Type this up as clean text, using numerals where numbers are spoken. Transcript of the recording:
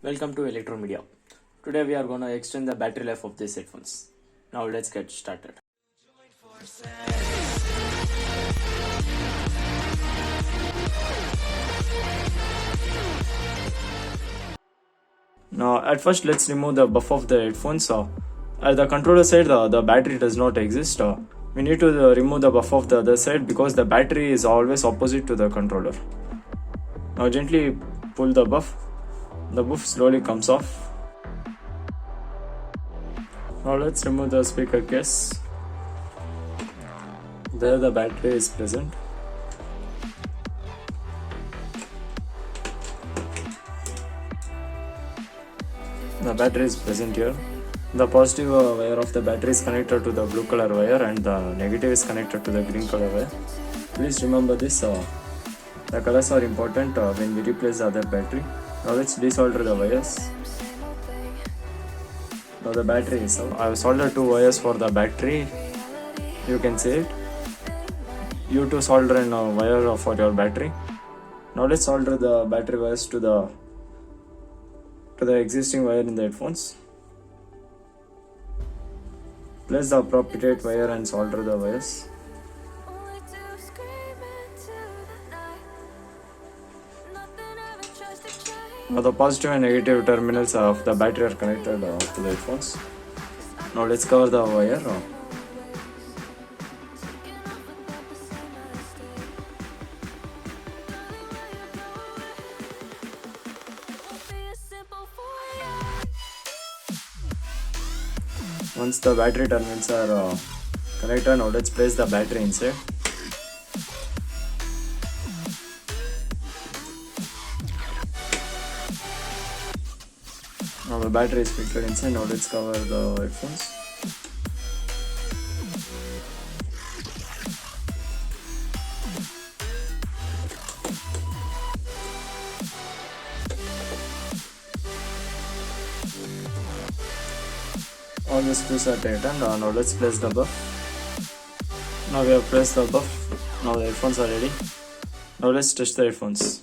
Welcome to Electromedia. Today we are going to extend the battery life of these headphones. Now let's get started. Now at first let's remove the buff of the headphones. At the controller side the battery does not exist. We need to remove the buff of the other side because the battery is always opposite to the controller. Now gently pull the buff. The buff slowly comes off. Now let's remove the speaker case. There the battery is present. The battery is present here. The positive wire of the battery is connected to the blue color wire and the negative is connected to the green color wire. Please remember this. The colors are important when we replace the other battery. Now let's desolder the wires. Now the battery is out. I have soldered 2 wires for the battery. You can see it. You to solder a wire for your battery. Now let's solder the battery wires to the existing wire in the headphones. Place the appropriate wire and solder the wires. Now the positive and negative terminals of the battery are connected to the headphones. Now let's cover the wire. Once the battery terminals are connected, now let's place the battery inside. Now the battery is fitted inside. Now let's cover the headphones. All the screws are tightened. Now let's place the buff. Now we have placed the buff. Now the headphones are ready. Now let's test the headphones.